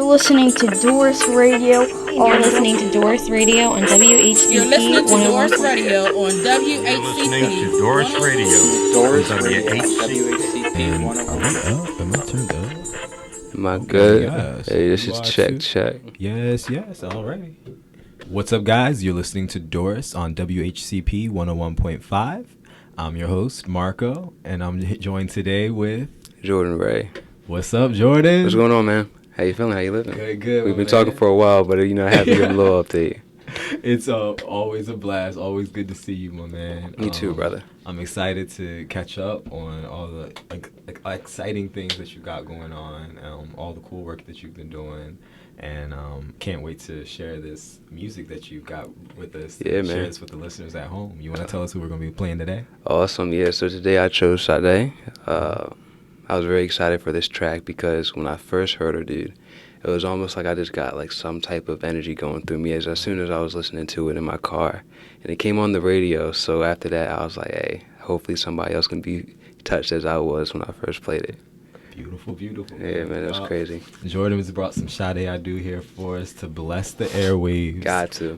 listening to DORiS Radio. You're listening to DORiS Radio on WHCP. You're listening to DORiS Radio on WHCP. DORiS Radio DORiS on Radio on WHCP. WHCP Are we up? Am I turned up? Am I good? Yes. Hey, this You is are check. too? Yes. All right. What's up, guys? You're listening to DORiS on WHCP 101.5. I'm your host, Marco, and I'm joined today with Jordan Ray. What's up, Jordan? What's going on, man? How you feeling? How you living? Good. We've been talking for a while, but I have to give a little update. It's always a blast. Always good to see you, my man. Me too, brother. I'm excited to catch up on all the exciting things that you got going on, all the cool work that you've been doing, and can't wait to share this music that you've got with us. Yeah, man. Share this with the listeners at home. You want to tell us who we're going to be playing today? Awesome. Yeah. So today I chose Sade. I was very excited for this track because when I first heard her, dude, it was almost like I just got like some type of energy going through me as soon as I was listening to it in my car. And it came on the radio, so after that I was like, hey, hopefully somebody else can be touched as I was when I first played it. Beautiful. Yeah, man, that was crazy. Jordan has brought some Sade I Do here for us to bless the airwaves. Got to.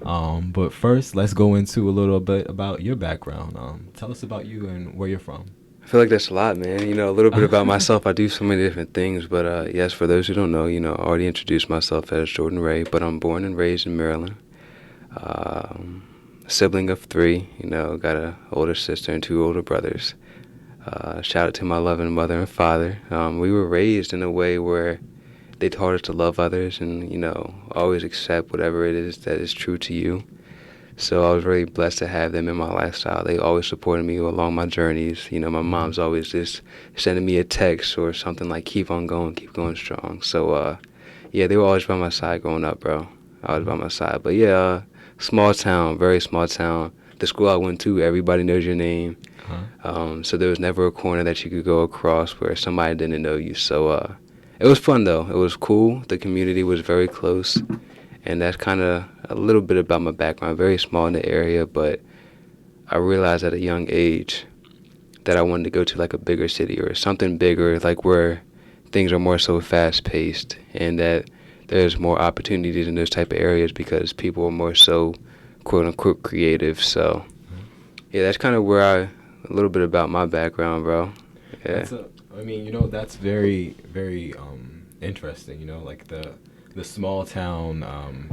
But first, let's go into a little bit about your background. Tell us about you and where you're from. I feel like that's a lot, man. A little bit about myself. I do so many different things, but yes, for those who don't know, I already introduced myself as Jordan Ray, but I'm born and raised in Maryland. A sibling of 3, got an older sister and 2 older brothers. Shout out to my loving mother and father. We were raised in a way where they taught us to love others and, always accept whatever it is that is true to you. So I was really blessed to have them in my lifestyle. They always supported me along my journeys. My mom's always just sending me a text or something like, keep going strong. So, yeah, they were always by my side growing up, bro. Always by my side. But, yeah, small town, very small town. The school I went to, everybody knows your name. So there was never a corner that you could go across where somebody didn't know you. So it was fun, though. It was cool. The community was very close. And that's kind of a little bit about my background. Very small in the area, but I realized at a young age that I wanted to go to like a bigger city or something bigger, like where things are more so fast-paced and that there's more opportunities in those type of areas because people are more so quote-unquote creative. So, yeah, that's kind of where a little bit about my background, bro. Yeah. That's very, very interesting, like the small town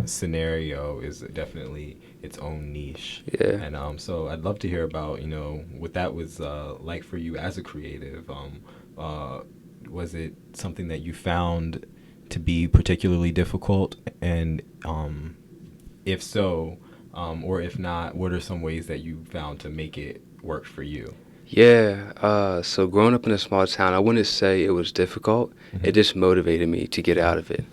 scenario is definitely its own niche. Yeah. And so I'd love to hear about, what that was like for you as a creative. Was it something that you found to be particularly difficult? And if so, or if not, what are some ways that you found to make it work for you? Yeah, so growing up in a small town, I wouldn't say it was difficult. It just motivated me to get out of it.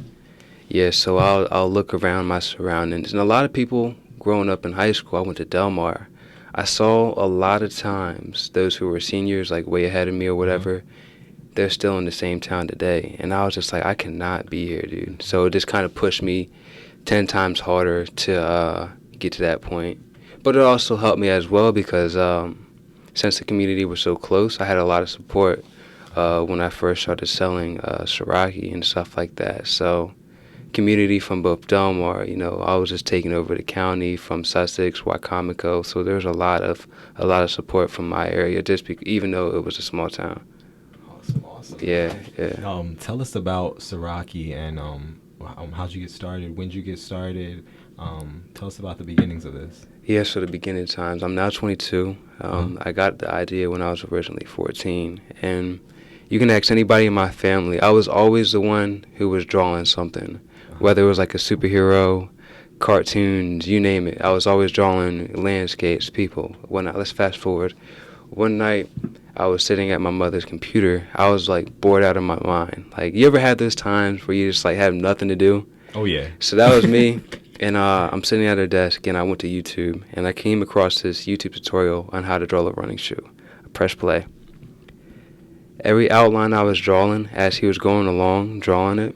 Yeah, so I'll look around my surroundings. And a lot of people growing up in high school, I went to Del Mar. I saw a lot of times those who were seniors, like way ahead of me or whatever, they're still in the same town today. And I was just like, I cannot be here, dude. So it just kind of pushed me 10 times harder to get to that point. But it also helped me as well because since the community was so close, I had a lot of support when I first started selling Suraci and stuff like that. So community from both Del Mar, I was just taking over the county from Sussex, Wycomico, so there was a lot of support from my area, even though it was a small town. Awesome. Yeah. Tell us about Suraci and how'd you get started? When'd you get started? Tell us about the beginnings of this. Yeah, so the beginning times. I'm now 22. I got the idea when I was originally 14, and you can ask anybody in my family. I was always the one who was drawing something. Whether it was like a superhero, cartoons, you name it. I was always drawing landscapes, people. Let's fast forward. One night, I was sitting at my mother's computer. I was like bored out of my mind. Like, you ever had those times where you just like have nothing to do? Oh, yeah. So that was me. And I'm sitting at her desk, and I went to YouTube, and I came across this YouTube tutorial on how to draw a running shoe. I pressed play. Every outline I was drawing, as he was going along, drawing it,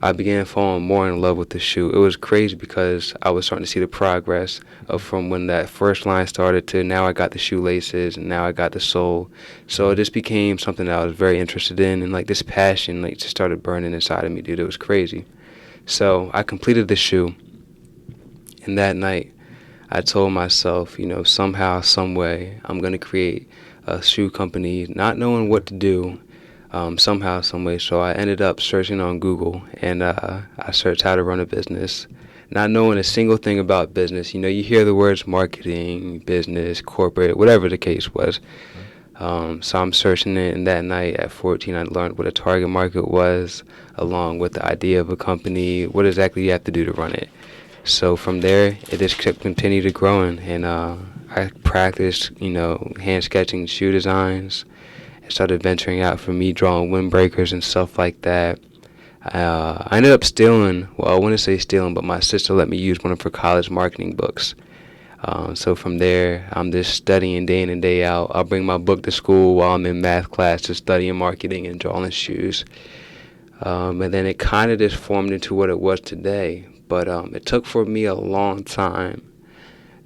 I began falling more in love with the shoe. It was crazy because I was starting to see the progress of from when that first line started to now I got the shoelaces and now I got the sole. So it just became something that I was very interested in, and like this passion like just started burning inside of me, dude. It was crazy. So I completed the shoe, and that night I told myself, somehow, some way, I'm going to create a shoe company, not knowing what to do, somehow, some way. So I ended up searching on Google, and I searched how to run a business, not knowing a single thing about business. You hear the words marketing, business, corporate, whatever the case was. So I'm searching it, and that night at 14, I learned what a target market was, along with the idea of a company, what exactly you have to do to run it. So from there, it just continued to growing, and I practiced, hand sketching shoe designs. I started venturing out for me drawing windbreakers and stuff like that. I ended up stealing, well, I wouldn't say stealing, but my sister let me use one of her college marketing books. So from there, I'm just studying day in and day out. I'll bring my book to school while I'm in math class to studying marketing and drawing shoes. And then it kind of just formed into what it was today. But it took for me a long time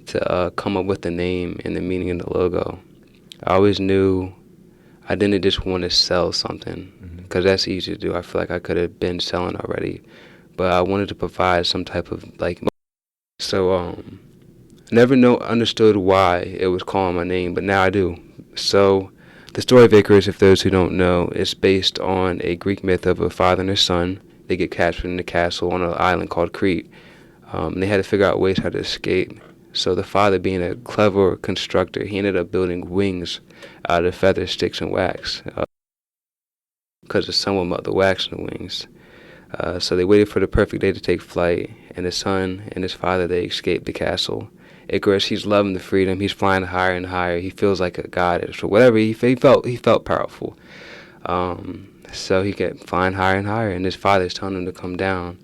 to come up with the name and the meaning of the logo. I always knew I didn't just want to sell something, because that's easy to do. I feel like I could have been selling already. But I wanted to provide some type of, so never understood why it was calling my name, but now I do. So the story of Icarus, if those who don't know, is based on a Greek myth of a father and a son. They get captured in a castle on an island called Crete. They had to figure out ways how to escape. So the father, being a clever constructor, he ended up building wings out of feathers, sticks, and wax, because the sun would melt the wax in the wings. So they waited for the perfect day to take flight, and the son and his father, they escaped the castle. Icarus, he's loving the freedom. He's flying higher and higher. He feels like a god, or whatever. He felt powerful. So he kept flying higher and higher, and his father's telling him to come down.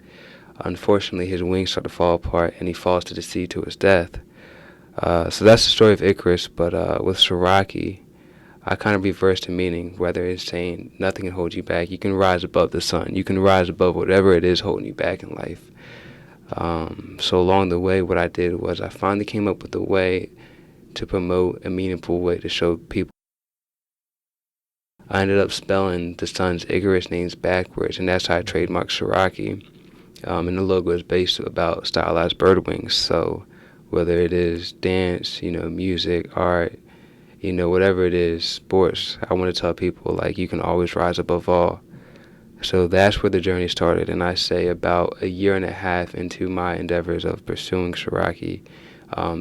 Unfortunately, his wings start to fall apart, and he falls to the sea to his death. So that's the story of Icarus, but with Suraci, I kind of reversed the meaning, whether it's saying nothing can hold you back. You can rise above the sun. You can rise above whatever it is holding you back in life. So along the way, what I did was I finally came up with a way to promote a meaningful way to show people. I ended up spelling the son's Icarus names backwards, and that's how I trademarked Suraci. And the logo is based about stylized bird wings. So whether it is dance, music, art, whatever it is, sports, I want to tell people, you can always rise above all. So that's where the journey started, and I say about a year and a half into my endeavors of pursuing Suraci,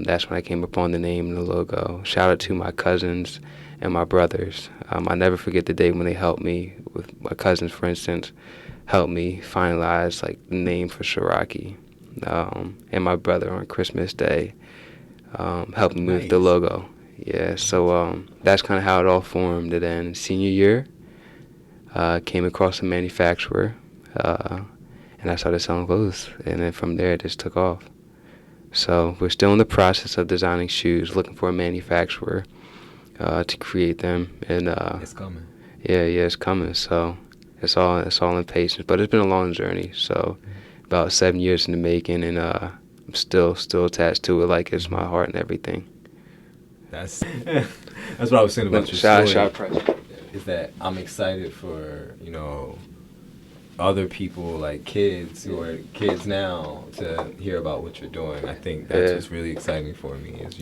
that's when I came upon the name and the logo. Shout out to my cousins and my brothers. I never forget the day when they helped me, with my cousins, for instance, helped me finalize the name for Suraci. And my brother on Christmas Day helped me with the logo. Yeah, so that's kind of how it all formed. And then senior year, came across a manufacturer, and I started selling clothes. And then from there, it just took off. So we're still in the process of designing shoes, looking for a manufacturer to create them. And it's coming. Yeah, it's coming. So it's all in patience. But it's been a long journey. So about 7 years in the making, and I'm still attached to it, like it's my heart and everything. That's what I was saying about your story. Is that I'm excited for other people, kids who are kids now, to hear about what you're doing. I think that's what's really exciting for me. Is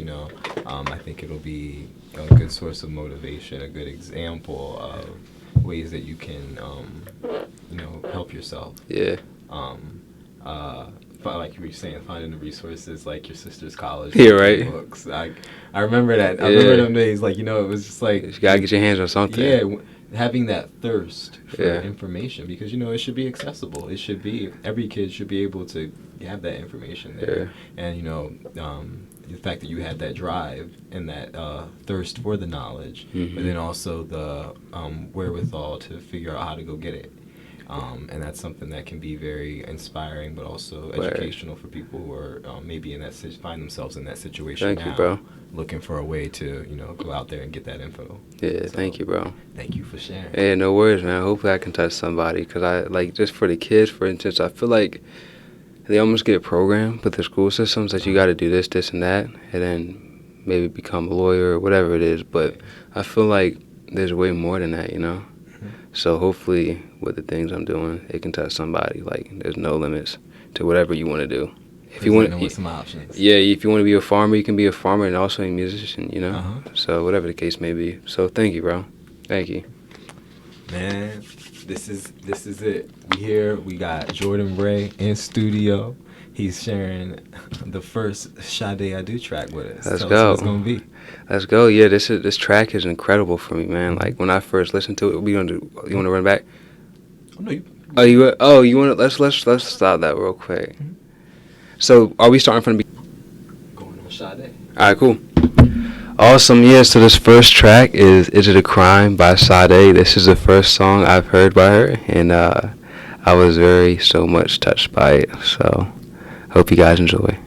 I think it'll be a good source of motivation, a good example of ways that you can help yourself. Yeah. Like you were saying, finding the resources like your sister's college books. I remember that. I remember them days. It was just you gotta get your hands on something. Yeah, having that thirst for information, because it should be accessible. It should be, every kid should be able to have that information there. And the fact that you had that drive and that thirst for the knowledge, but then also the wherewithal to figure out how to go get it. And that's something that can be very inspiring, but also educational for people who are maybe in that find themselves in that situation. Thank you, bro. Looking for a way to go out there and get that info. Yeah, so, thank you, bro. Thank you for sharing. Yeah, no worries, man. Hopefully I can touch somebody, because I just for the kids, for instance, I feel like they almost get programmed with the school systems that you got to do this, and that, and then maybe become a lawyer or whatever it is. But I feel like there's way more than that, So hopefully with the things I'm doing. It can touch somebody. Like, there's no limits to whatever you want to do. If you want, with some options. Yeah, if you want to be a farmer, you can be a farmer and also a musician, you know? Uh-huh. So whatever the case may be. So thank you, bro. Thank you. Man, this is it. We got Jordan Ray in studio. He's sharing the first Sade I Do track with us. Let's Tell go. us what it's gonna be. Let's go. Yeah, this track is incredible for me, man. Like, when I first listened to it, you want to run back? Oh, no, you want to let's stop that real quick. Mm-hmm. So, are we starting from the beginning? Going on Sade. All right, cool. Awesome. Yeah, so this first track is It a Crime by Sade. This is the first song I've heard by her, and I was so much touched by it. So, hope you guys enjoy.